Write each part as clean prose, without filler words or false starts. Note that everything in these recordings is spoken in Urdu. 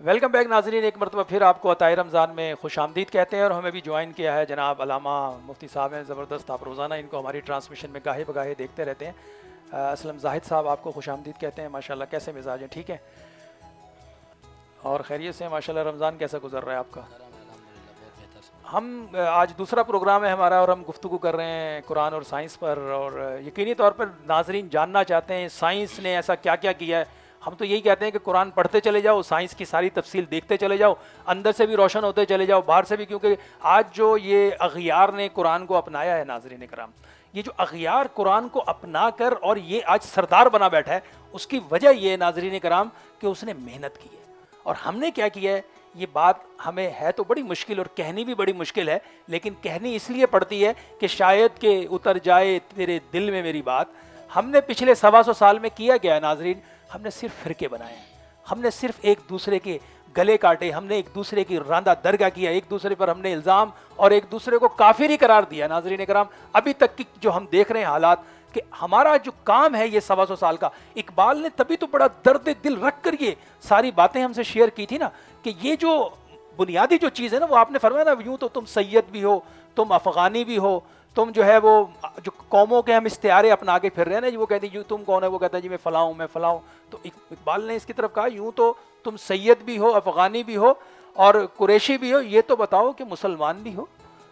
ویلکم بیک ناظرین، ایک مرتبہ پھر آپ کو عطائے رمضان میں خوش آمدید کہتے ہیں، اور ہمیں بھی جوائن کیا ہے جناب علامہ مفتی صاحب ہیں زبردست. آپ روزانہ ان کو ہماری ٹرانسمیشن میں گاہے بگاہے دیکھتے رہتے ہیں. اسلم زاہد صاحب آپ کو خوش آمدید کہتے ہیں. ماشاءاللہ کیسے مزاج ہیں؟ ٹھیک ہے اور خیریت سے؟ ماشاءاللہ رمضان کیسا گزر رہا ہے آپ کا؟ ہم آج دوسرا پروگرام ہے ہمارا، اور ہم گفتگو کر رہے ہیں قرآن اور سائنس پر، اور یقینی طور پر ناظرین جاننا چاہتے ہیں سائنس نے ایسا کیا کیا کیا ہے. ہم تو یہی کہتے ہیں کہ قرآن پڑھتے چلے جاؤ، سائنس کی ساری تفصیل دیکھتے چلے جاؤ، اندر سے بھی روشن ہوتے چلے جاؤ، باہر سے بھی، کیونکہ آج جو یہ اغیار نے قرآن کو اپنایا ہے ناظرین کرام، یہ جو اغیار قرآن کو اپنا کر اور یہ آج سردار بنا بیٹھا ہے، اس کی وجہ یہ ہے ناظرین کرام کہ اس نے محنت کی ہے. اور ہم نے کیا کیا ہے؟ یہ بات ہمیں ہے تو بڑی مشکل اور کہنی بھی بڑی مشکل ہے، لیکن کہنی اس لیے پڑتی ہے کہ شاید کہ اتر جائے تیرے دل میں میری بات. ہم نے پچھلے 125 سال میں کیا گیا ہے ناظرین، ہم نے صرف فرقے بنائے ہیں، ہم نے صرف ایک دوسرے کے گلے کاٹے، ہم نے ایک دوسرے کی راندہ درگاہ کیا، ایک دوسرے پر ہم نے الزام اور ایک دوسرے کو کافر ہی قرار دیا. ناظرین کرام ابھی تک کی جو ہم دیکھ رہے ہیں حالات، کہ ہمارا جو کام ہے یہ 125 سال کا، اقبال نے تبھی تو بڑا درد دل رکھ کر یہ ساری باتیں ہم سے شیئر کی تھی نا، کہ یہ جو بنیادی جو چیز ہے نا، وہ آپ نے فرمایا نا، یوں تو تم سید بھی ہو، تم افغانی بھی ہو، تم جو ہے وہ جو قوموں کے ہم استعارے اپنا کے پھر رہے ہیں نا، وہ کہتے ہیں یوں تم کون ہے، وہ کہتا ہے جی میں فلاں ہوں، میں فلاں ہوں. تو اقبال نے اس کی طرف کہا یوں تو تم سید بھی ہو، افغانی بھی ہو اور قریشی بھی ہو، یہ تو بتاؤ کہ مسلمان بھی ہو.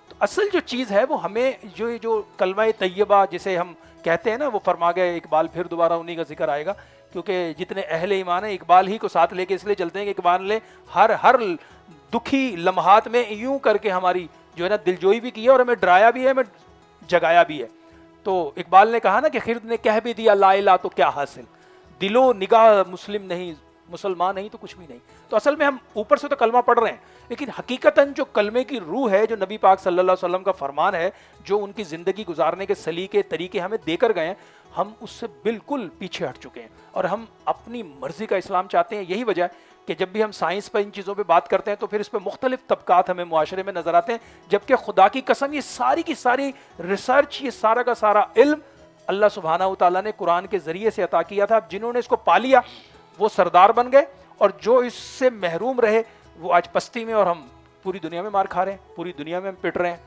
تو اصل جو چیز ہے وہ ہمیں جو کلمہ طیبہ جسے ہم کہتے ہیں نا، وہ فرما گئے اقبال، پھر دوبارہ انہی کا ذکر آئے گا، کیونکہ جتنے اہل ایمان ہیں اقبال ہی کو ساتھ لے کے اس لیے چلتے ہیں کہ اقبال نے ہر دکھی لمحات میں یوں کر کے ہماری جو ہے نا دلجوئی بھی کی ہے، اور ہمیں ڈرایا بھی ہے، ہمیں جگایا بھی ہے. تو اقبال نے کہا نا کہ خرد نے کہہ بھی دیا لا الہ تو کیا حاصل، دل و نگاہ مسلم نہیں، مسلمان نہیں تو کچھ بھی نہیں. تو اصل میں ہم اوپر سے تو کلمہ پڑھ رہے ہیں، لیکن حقیقتاً جو کلمے کی روح ہے، جو نبی پاک صلی اللہ علیہ وسلم کا فرمان ہے، جو ان کی زندگی گزارنے کے سلیقے طریقے ہمیں دے کر گئے ہیں، ہم اس سے بالکل پیچھے ہٹ چکے ہیں، اور ہم اپنی مرضی کا اسلام چاہتے ہیں. یہی وجہ ہے کہ جب بھی ہم سائنس پر ان چیزوں پہ بات کرتے ہیں تو پھر اس پہ مختلف طبقات ہمیں معاشرے میں نظر آتے ہیں، جبکہ خدا کی قسم یہ ساری کی ساری ریسرچ، یہ سارا کا سارا علم اللہ سبحانہ و تعالیٰ نے قرآن کے ذریعے سے عطا کیا تھا. جنہوں نے اس کو پا لیا وہ سردار بن گئے، اور جو اس سے محروم رہے وہ آج پستی میں، اور ہم پوری دنیا میں مار کھا رہے ہیں، پوری دنیا میں ہم پٹ رہے ہیں.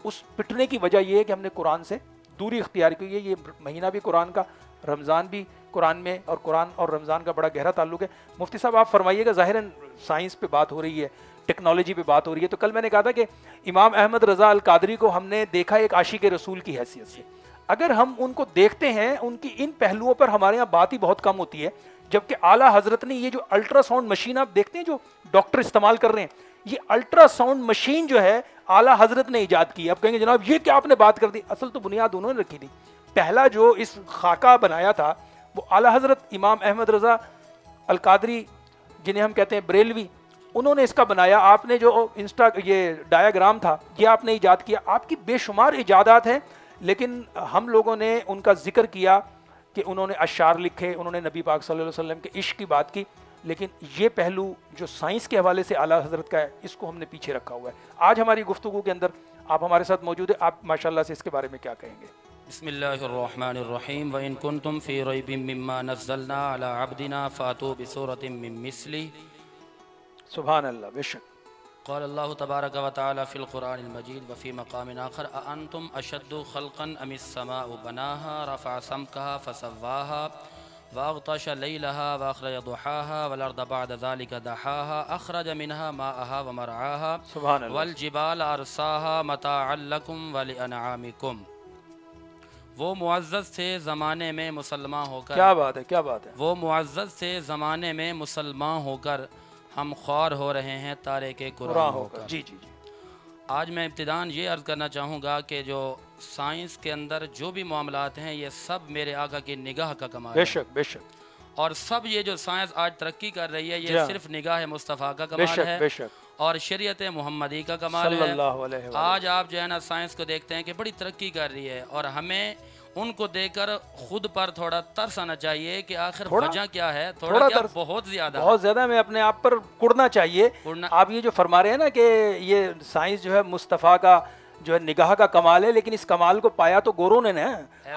اس پٹنے کی وجہ یہ ہے کہ ہم نے قرآن سے دوری اختیار کی ہے. یہ مہینہ بھی قرآن کا، رمضان بھی قرآن میں، اور قرآن اور رمضان کا بڑا گہرا تعلق ہے. مفتی صاحب آپ فرمائیے گا، ظاہراً سائنس پہ بات ہو رہی ہے، ٹیکنالوجی پہ بات ہو رہی ہے، تو کل میں نے کہا تھا کہ امام احمد رضا القادری کو ہم نے دیکھا ایک عاشق رسول کی حیثیت سے. اگر ہم ان کو دیکھتے ہیں، ان کی ان پہلوؤں پر ہمارے یہاں بات ہی بہت کم ہوتی ہے، جبکہ اعلیٰ حضرت نے یہ جو الٹرا ساؤنڈ مشین آپ دیکھتے ہیں جو ڈاکٹر استعمال کر رہے ہیں، یہ الٹرا ساؤنڈ مشین جو ہے اعلیٰ حضرت نے ایجاد کی. اب کہیں گے جناب یہ کیا آپ نے بات کر دی، اصل تو بنیاد انہوں نے رکھی تھی. پہلا جو اس خاکہ بنایا تھا وہ اعلیٰ حضرت امام احمد رضا القادری، جنہیں ہم کہتے ہیں بریلوی، انہوں نے اس کا بنایا. آپ نے جو یہ ڈایاگرام تھا یہ آپ نے ایجاد کیا. آپ کی بے شمار ایجادات ہیں، لیکن ہم لوگوں نے ان کا ذکر کیا کہ انہوں نے اشعار لکھے، انہوں نے نبی پاک صلی اللہ علیہ وسلم کے عشق کی بات کی، لیکن یہ پہلو جو سائنس کے حوالے سے اعلیٰ حضرت کا ہے، اس کو ہم نے پیچھے رکھا ہوا ہے. آج ہماری گفتگو کے اندر آپ ہمارے ساتھ موجود ہیں، آپ ماشاءاللہ سے اس کے بارے میں کیا کہیں گے؟ بسم اللہ الرحمن الرحیم وَإِن كُنتُمْ فِي رَيْبٍ مِّمَّا نَزَّلْنَا عَلَىٰ عَبْدِنَا فَأْتُوا بِسُورَةٍ مِّن مِّثْلِهِ. سبحان اللہ، بے شک. قال اللہ تبارک و تعالی فی القرآن المجید وفی مقام آخر اَأَنْتُمْ أَشَدُّ خَلْقًا أَمِ السَّمَاءُ بَنَاهَا رَفَعَ سَمْكَهَا فَسَوَّاهَا وَأَغْطَشَ لَيْلَهَا وَأَخْرَجَ ضُحَاهَا وَالْأَرْضَ بَعْدَ ذَلِكَ دَحَاهَا أَخْرَجَ مِنْهَا مَاءَهَا وَمَرْعَاهَا سبحان اللہ. وَالْجِبَالَ أَرْسَاهَا مَتَاعًا لَكُمْ وَلِأَنْعَامِكُمْ. وہ معزز تھے زمانے میں مسلمان ہو کر، کیا بات ہے، کیا بات ہے. وہ معزز تھے زمانے میں مسلمان ہو کر، ہم خوار ہو رہے ہیں تارے کے قرآن ہو کر. جی جی جی. آج میں ابتداً یہ عرض کرنا چاہوں گا کہ جو سائنس کے اندر جو بھی معاملات ہیں یہ سب میرے آقا کی نگاہ کا کمال بے ہے. شک بے شک. اور سب یہ جو سائنس آج ترقی کر رہی ہے یہ جی صرف نگاہ مصطفیٰ کا بے کمال شک ہے بے شک. اور شریعت محمدی کا کمال صلی ہے. اللہ علیہ وسلم. آج آپ جو ہے نا سائنس کو دیکھتے ہیں کہ بڑی ترقی کر رہی ہے، اور ہمیں ان کو دیکھ کر خود پر تھوڑا ترس آنا چاہیے کہ آخر وجہ کیا ہے. تھوڑا کیا، بہت زیادہ ہمیں اپنے آپ پر کڑنا چاہیے. آپ یہ جو فرما رہے ہیں نا کہ یہ سائنس جو ہے مصطفیٰ کا جو ہے نگاہ کا کمال ہے، لیکن اس کمال کو پایا تو گوروں نے نا،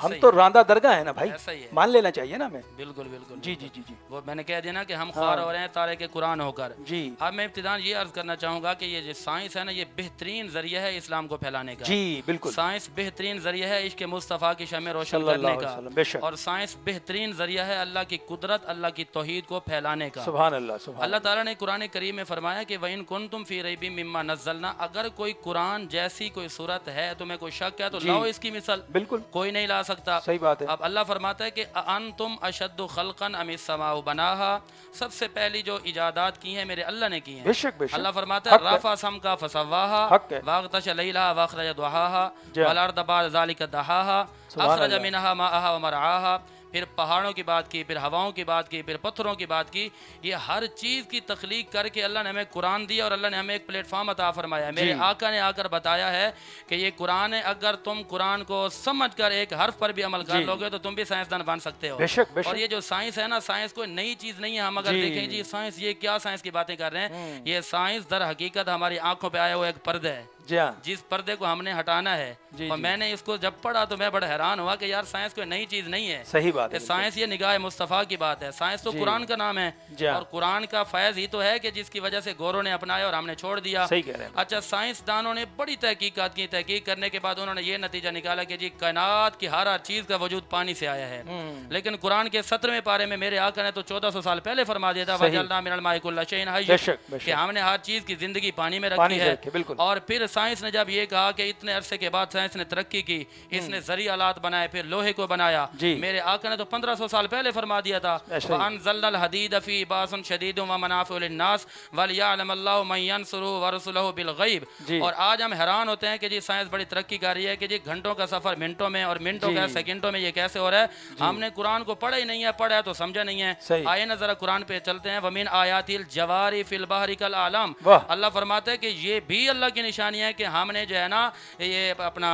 ہم تو راندہ درگاہ ہیں نا بھائی، ایسا ہی ہے، مان لینا چاہیے نا ہمیں۔ بالکل بالکل جی جی جی جی وہ میں نے کہہ دیا نا کہ ہم خوار ہو رہے ہیں تارے کے قرآن ہو کر۔ جی اب میں ابتداً یہ عرض کرنا چاہوں گا کہ یہ جو سائنس ہے نا، یہ بہترین ذریعہ ہے اسلام کو پھیلانے کا۔ جی بالکل، سائنس بہترین ذریعہ ہے عشق مصطفیٰ کی شمع روشن صلی اللہ کرنے علیہ کا، وسلم، بے شک، اور سائنس بہترین ذریعہ ہے اللہ کی قدرت، اللہ کی توحید کو پھیلانے کا۔ سبحان اللہ، سبحان اللہ تعالیٰ نے قرآن کریم میں فرمایا کہ وَإِن كُنتُمْ فِي رَيْبٍ مِّمَّا نَزَّلْنَا، اگر کوئی قرآن جیسی کوئی صورت ہے تمہیں کوئی شک ہے تو لاؤ اس کی مثل، بالکل کوئی نہیں لا سکتا۔ صحیح بات ہے۔ اب اللہ فرماتا ہے کہ أَأَنْتُمْ أَشَدُّ خَلْقًا أَمِ السَّمَاءُ بَنَاهَا، سب سے پہلی جو ایجادات کی ہیں میرے اللہ نے کی ہیں۔ بے شک بے شک، اللہ فرماتا ہے حق ہے، رَفَعَ سَمْكَهَ فَسَوَّاهَا حق ہے، وَأَغْطَشَ لَيْلَهَا وَأَخْرَجَ ضُحَاهَا جی وَالْأَرْضَ بَعْدَ ذَلِكَ دَحَاهَا سبحان أَخْرَجَ اللہ، مِنْهَا مَاءَهَا وَمَرْعَاهَا، پھر پہاڑوں کی بات کی، پھر ہواؤں کی بات کی، پھر پتھروں کی بات کی، یہ ہر چیز کی تخلیق کر کے اللہ نے ہمیں قرآن دیا، اور اللہ نے ہمیں ایک پلیٹ فارم عطا فرمایا ہے۔ میرے آقا نے آ کر بتایا ہے کہ یہ قرآن ہے، اگر تم قرآن کو سمجھ کر ایک حرف پر بھی عمل کر لو گے تو تم بھی سائنسدان بن سکتے ہو۔ بے شک بے اور شک، یہ جو سائنس ہے نا، سائنس کوئی نئی چیز نہیں ہے۔ ہم اگر دیکھیں جی سائنس، یہ کیا سائنس کی باتیں کر رہے ہیں، یہ سائنس در حقیقت ہماری آنکھوں پہ آیا ہوا ایک پردہ ہے، جی ہاں، جس پردے کو ہم نے ہٹانا ہے۔ اور میں نے اس کو جب پڑھا تو میں بڑا حیران ہوا کہ یار سائنس کوئی نئی چیز نہیں ہے، صحیح بات ہے، سائنس یہ نگاہ مصطفیٰ کی بات ہے۔ سائنس تو قرآن کا نام ہے، جی ہاں، اور قرآن کا فیض ہی تو ہے کہ جس کی وجہ سے گوروں نے اپنایا اور ہم نے چھوڑ دیا۔ صحیح کہہ رہے ہیں، اچھا، سائنسدانوں نے بڑی تحقیقات کی، تحقیق کرنے کے بعد انہوں نے یہ نتیجہ نکالا کہ جی کائنات کی ہر چیز کا وجود پانی سے آیا ہے۔ لیکن قرآن کے 17ویں پارے میں میرے آقا نے تو 1400 سال پہلے فرما دیا تھا وَجَعَلْنَا مِنَ الْمَاءِ كُلَّ شَيْءٍ بے حَيٍّ، شک بے کہ شک، ہم نے ہر چیز کی زندگی پانی میں پانی رکھی سے ہے۔ رکھے، بالکل، اور پھر سائنس نے جب یہ کہا کہ اتنے عرصے کے بعد سائنس نے ترقی کی، اس نے زرعی آلات بنائے، پھر لوہے کو بنایا، جی، میرے آقا نے تو 1500 سال پہلے فرما دیا تھا وَأَنزَلْنَا الْحَدِيدَ فِيهِ بَأْسٌ شَدِيدٌ وَمَنَافِعُ لِلنَّاسِ وَلِيَعْلَمَ اللَّهُ مَن يَنصُرُهُ وَرُسُلَهُ بِالْغَيْبِ۔ اور آج ہم حیران ہوتے ہیں کہ جی سائنس بڑی ترقی کر رہی ہے کہ جی گھنٹوں کا سفر منٹوں میں، اور منٹوں کا سیکنڈوں میں، یہ کیسے ہو رہا ہے؟ ہم نے قرآن کو پڑھا ہی نہیں ہے، پڑھا ہے تو سمجھا نہیں ہے۔ آئے نا ذرا قرآن پہ چلتے ہیں۔ وَمِنْ آيَاتِ الْجَوَارِ فِي الْبَحْرِ كَالْأَعْلَامِ، اللہ فرماتا ہے کہ یہ بھی اللہ کی نشانی ہے کہ ہم نے جو ہے نا یہ اپنا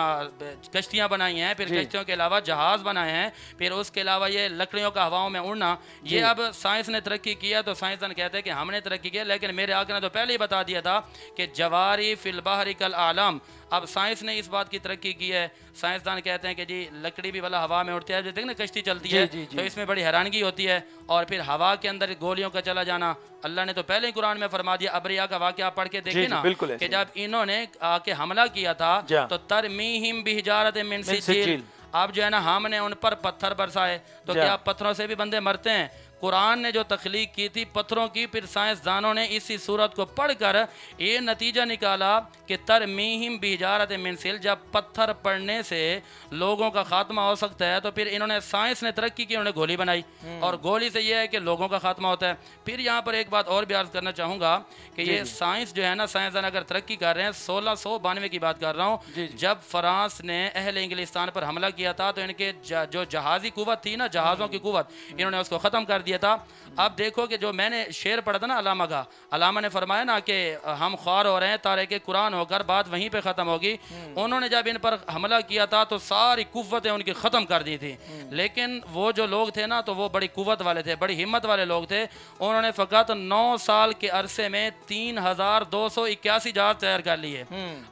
کشتیاں بنائی ہیں، پھر کشتیوں کے علاوہ جہاز بنائے ہیں، پھر اس کے علاوہ یہ لکڑیوں کا ہواؤں میں اڑنا، یہ اب سائنس نے ترقی کیا تو سائنسدان کہتے ہیں کہ ہم نے ترقی کیا، لیکن میرے آقا نے تو پہلے ہی بتا دیا تھا کہ جواری فی البحر کالاعلام۔ اب سائنس نے اس بات کی ترقی کی ہے، سائنسدان کہتے ہیں کہ جی لکڑی بھی بلا ہوا میں اڑتی ہے، دیکھ نا کشتی چلتی ہے تو اس میں بڑی حیرانگی ہوتی ہے، اور پھر ہوا کے اندر گولیوں کا چلا جانا، اللہ نے تو پہلے ہی قرآن میں فرما دیا۔ ابریا کا واقعہ پڑھ کے دیکھیں نا کہ جب انہوں نے آ کے حملہ کیا تھا تو ترمیہم بحجارۃ من سجیل، اب جو ہے نا ہم نے ان پر پتھر برسائے، تو کیا پتھروں سے بھی بندے مرتے ہیں؟ قرآن نے جو تخلیق کی تھی پتھروں کی، پھر سائنسدانوں نے اسی صورت کو پڑھ کر یہ نتیجہ نکالا کہ ترمیہم بحجارۃ من سجیل، جب پتھر پڑنے سے لوگوں کا خاتمہ ہو سکتا ہے تو پھر انہوں نے سائنس نے ترقی کی، انہوں نے گولی بنائی، اور گولی سے یہ ہے کہ لوگوں کا خاتمہ ہوتا ہے۔ پھر یہاں پر ایک بات اور بھی عرض کرنا چاہوں گا کہ یہ سائنس جو ہے نا، سائنسدان اگر ترقی کر رہے ہیں، 1692 کی بات کر رہا ہوں، جب فرانس نے اہل انگلستان پر حملہ کیا تھا تو ان کے جو جہازی قوت تھی نا، جہازوں کی قوت، انہوں نے اس کو ختم کر دیا تھا۔ اب دیکھو کہ جو میں نے شعر پڑھا تھا نا علامہ کا، علامہ نے فرمایا نا کہ ہم خوار ہو رہے ہیں تارے کے قرآن ہو کر، بات وہیں پہ ختم ہوگی۔ انہوں نے جب ان پر حملہ کیا تھا تو ساری قوتیں ان کی ختم کر دی تھی، لیکن وہ جو لوگ تھے نا تو وہ بڑی قوت والے تھے، بڑی ہمت والے لوگ تھے۔ انہوں نے فقط 9 سال کے عرصے میں 3281 جہاز تیار کر لیے۔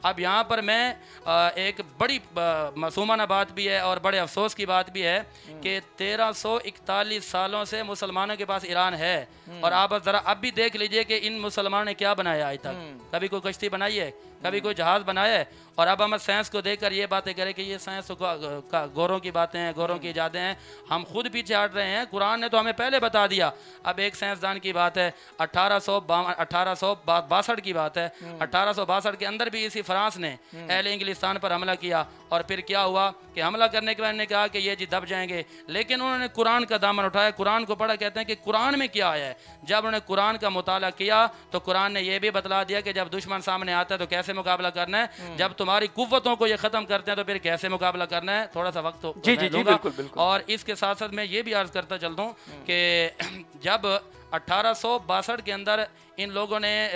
اب یہاں پر میں ایک بڑی معصومانہ بات بھی ہے اور بڑے افسوس کی بات بھی ہے کہ 1341 سالوں سے مسلمانوں کے پاس ایران ہے، اور آپ ذرا اب بھی دیکھ لیجئے کہ ان مسلمانوں نے کیا بنایا آج تک۔ کبھی کوئی کشتی بنائی ہے؟ کبھی کوئی جہاز بنایا ہے؟ اور اب ہم سائنس کو دیکھ کر یہ باتیں کریں کہ یہ سائنس گوروں کی باتیں ہیں، گوروں کی ایجادیں ہیں، ہم خود پیچھے ہٹ رہے ہیں۔ قرآن نے تو ہمیں پہلے بتا دیا۔ اب ایک سائنسدان کی بات ہے، 1862 کی بات ہے، 1862 کے اندر بھی اسی فرانس نے اہل انگلستان پر حملہ کیا، اور پھر کیا ہوا کہ حملہ کرنے کے بعد نے کہا کہ یہ جی دب جائیں گے، لیکن انہوں نے قرآن کا دامن اٹھایا، قرآن کو پڑھا، کہتے ہیں کہ قرآن میں کیا آیا ہے۔ جب انہوں نے قرآن کا مطالعہ کیا تو قرآن نے یہ بھی بتلا دیا کہ جب دشمن سامنے آتا ہے تو کیسے مقابلہ کرنا ہے، جب تمہاری قوتوں کو یہ ختم کرتے ہیں تو پھر کیسے مقابلہ کرنا ہے۔ تھوڑا سا وقت میں دوں گا، اور اس کے ساتھ ساتھ میں یہ بھی عرض کرتا چلتا ہوں کہ جب 1862 کے اندر ان لوگوں نے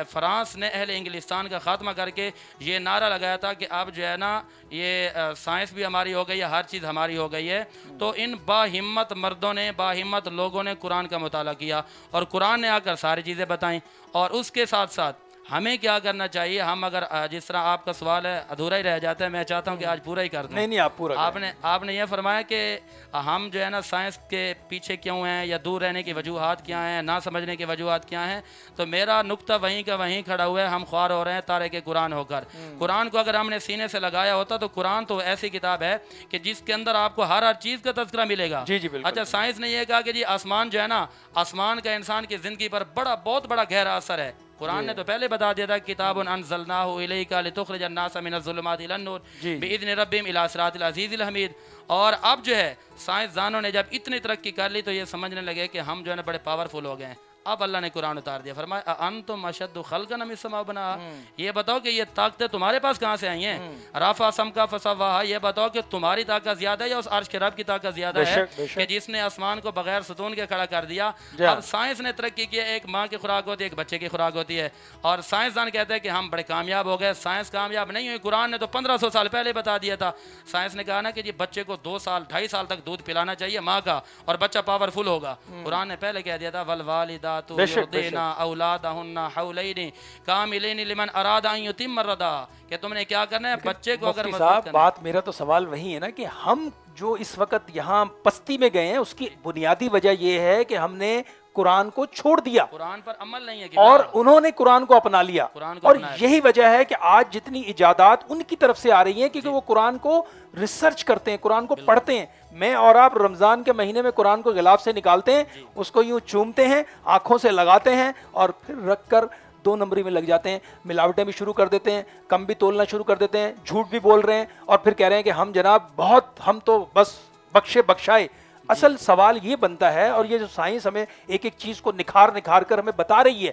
فرانس نے اہل انگلستان کا خاتمہ کر کے یہ نعرہ لگایا تھا کہ اب جو ہے نا یہ سائنس بھی ہماری ہو گئی ہے، ہر چیز ہماری ہو گئی ہے، تو ان باہمت مردوں نے، باہمت لوگوں نے قرآن کا مطالعہ کیا، اور قرآن نے آ کر ساری چیزیں بتائیں، اور اس کے ساتھ ساتھ ہمیں کیا کرنا چاہیے؟ ہم اگر جس طرح آپ کا سوال ہے ادھورا ہی رہ جاتا ہے، میں چاہتا ہوں کہ آج پورا ہی کر دوں۔ نہیں آپ پورا آپ نے یہ فرمایا کہ ہم جو ہے نا سائنس کے پیچھے کیوں ہیں، یا دور رہنے کی وجوہات کیا ہیں، نہ سمجھنے کی وجوہات کیا ہیں، تو میرا نقطہ وہیں کا وہیں کھڑا ہوا ہے۔ ہم خوار ہو رہے ہیں تارے کے قرآن ہو کر۔ قرآن کو اگر ہم نے سینے سے لگایا ہوتا تو قرآن تو ایسی کتاب ہے کہ جس کے اندر آپ کو ہر چیز کا تذکرہ ملے گا۔ جی بالکل۔ اچھا، سائنس نے یہ کہا کہ جی آسمان جو ہے نا، آسمان کا انسان کی زندگی پر بہت بڑا گہرا اثر ہے۔ قرآن نے تو پہلے بتا دیا تھا کتاب انزلناہ الیک لتخرج الناس من الظلمات الی النور باذن ربہم الی صراط العزیز الحمید۔ اور اب جو ہے سائنس دانوں نے جب اتنی ترقی کر لی تو یہ سمجھنے لگے کہ ہم جو ہے نا بڑے پاورفل ہو گئے ہیں۔ اب اللہ نے قرآن اتار دیا، فرمایا انتم اشد خلقا ام السماء بناہا، یہ بتاؤ کہ یہ طاقتیں تمہارے پاس کہاں سے آئی ہیں؟ رفع سمکا فسواہا، یہ بتاؤ کہ تمہاری طاقت زیادہ ہے یا اس عرش کے رب کی طاقت زیادہ ہے کہ جس نے آسمان کو بغیر ستون کے کھڑا کر دیا۔ اب سائنس نے ترقی کی، ایک ماں کی خوراک ہوتی ہے، ایک بچے کی خوراک ہوتی ہے، اور سائنسدان کہتے ہیں کہ ہم بڑے کامیاب ہو گئے۔ سائنس کامیاب نہیں ہوئی، قرآن نے تو 1500 سال پہلے بتا دیا تھا۔ سائنس نے کہا نا کہ جی بچے کو 2 سال 2.5 سال تک دودھ پلانا چاہیے ماں کا، اور بچہ پاورفل ہوگا۔ قرآن نے پہلے کہہ دیا تھا والوالدات اولادہن حولین کاملین لمن اراد ان یتم الرضاعہ، کہ تم نے کیا کرنا ہے بچے کو اگر صاحب بات میرا تو سوال وہی ہے نا کہ ہم جو اس وقت یہاں پستی میں گئے ہیں اس کی بنیادی وجہ یہ ہے کہ ہم نے قرآن کو چھوڑ دیا، قرآن پر عمل نہیں ہے، اور انہوں نے قرآن کو اپنا لیا، اور یہی وجہ ہے کہ آج جتنی ایجادات ان کی طرف سے آ رہی ہیں کیونکہ وہ قرآن کو ریسرچ کرتے ہیں، قرآن کو پڑھتے ہیں۔ میں اور آپ رمضان کے مہینے میں قرآن کو غلاف سے نکالتے ہیں، اس کو یوں چومتے ہیں، آنکھوں سے لگاتے ہیں، اور پھر رکھ کر 2 نمبری میں لگ جاتے ہیں، ملاوٹیں بھی شروع کر دیتے ہیں، کم بھی تولنا شروع کر دیتے ہیں، جھوٹ بھی بول رہے ہیں، اور پھر کہہ رہے ہیں کہ ہم جناب ہم تو بس بخشائے۔ اصل سوال یہ بنتا ہے، اور یہ جو سائنس ہمیں ایک ایک چیز کو نکھار کر ہمیں بتا رہی ہے،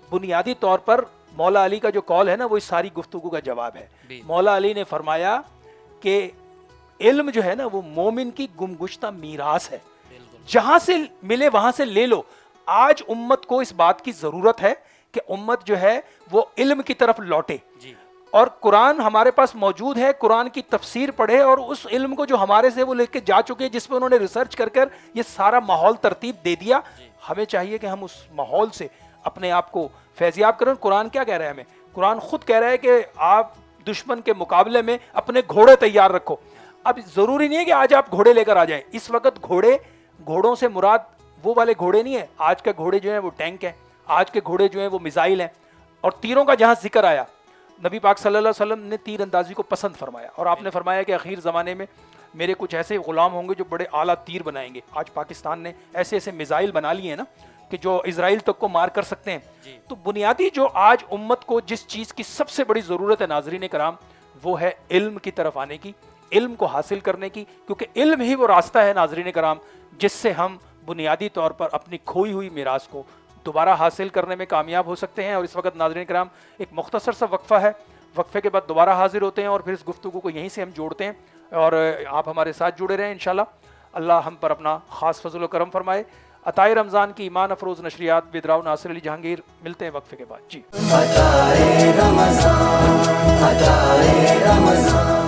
بنیادی طور پر مولا علی کا جو قول ہے نا وہ اس ساری گفتگو کا جواب ہے۔ مولا علی نے فرمایا کہ علم جو ہے نا وہ مومن کی گمگشتہ میراث ہے، جہاں سے ملے وہاں سے لے لو۔ آج امت کو اس بات کی ضرورت ہے کہ امت جو ہے وہ علم کی طرف لوٹے، اور قرآن ہمارے پاس موجود ہے، قرآن کی تفسیر پڑھے، اور اس علم کو جو ہمارے سے وہ لے کے جا چکے، جس پہ انہوں نے ریسرچ کر یہ سارا ماحول ترتیب دے دیا، ہمیں چاہیے کہ ہم اس ماحول سے اپنے آپ کو فیضیاب کریں۔ قرآن کیا کہہ رہا ہے ہمیں؟ قرآن خود کہہ رہا ہے کہ آپ دشمن کے مقابلے میں اپنے گھوڑے تیار رکھو۔ اب ضروری نہیں ہے کہ آج آپ گھوڑے لے کر آ جائیں، اس وقت گھوڑوں سے مراد وہ والے گھوڑے نہیں ہیں، آج کے گھوڑے جو ہیں وہ ٹینک ہیں، آج کے گھوڑے جو ہیں وہ میزائل ہیں، اور تیروں کا جہاں ذکر آیا، نبی پاک صلی اللہ علیہ وسلم نے تیر اندازی کو پسند فرمایا، اور آپ نے فرمایا کہ اخیر زمانے میں میرے کچھ ایسے غلام ہوں گے جو بڑے اعلیٰ تیر بنائیں گے۔ آج پاکستان نے ایسے میزائل بنا لیے ہیں نا کہ جو اسرائیل تک کو مار کر سکتے ہیں۔ تو بنیادی جو آج امت کو جس چیز کی سب سے بڑی ضرورت ہے ناظرین کرام، وہ ہے علم کی طرف آنے کی، علم کو حاصل کرنے کی، کیونکہ علم ہی وہ راستہ ہے ناظرین کرام جس سے ہم بنیادی طور پر اپنی کھوئی ہوئی میراث کو دوبارہ حاصل کرنے میں کامیاب ہو سکتے ہیں۔ اور اس وقت ناظرین کرام ایک مختصر سا وقفہ ہے، وقفے کے بعد دوبارہ حاضر ہوتے ہیں، اور پھر اس گفتگو کو یہیں سے ہم جوڑتے ہیں، اور آپ ہمارے ساتھ جڑے رہیں انشاءاللہ۔ اللہ ہم پر اپنا خاص فضل و کرم فرمائے۔ عطائے رمضان کی ایمان افروز نشریات بدراؤ ناصر علی جہانگیر، ملتے ہیں وقفے کے بعد۔ جی عطائے رمضان، عطائے رمضان۔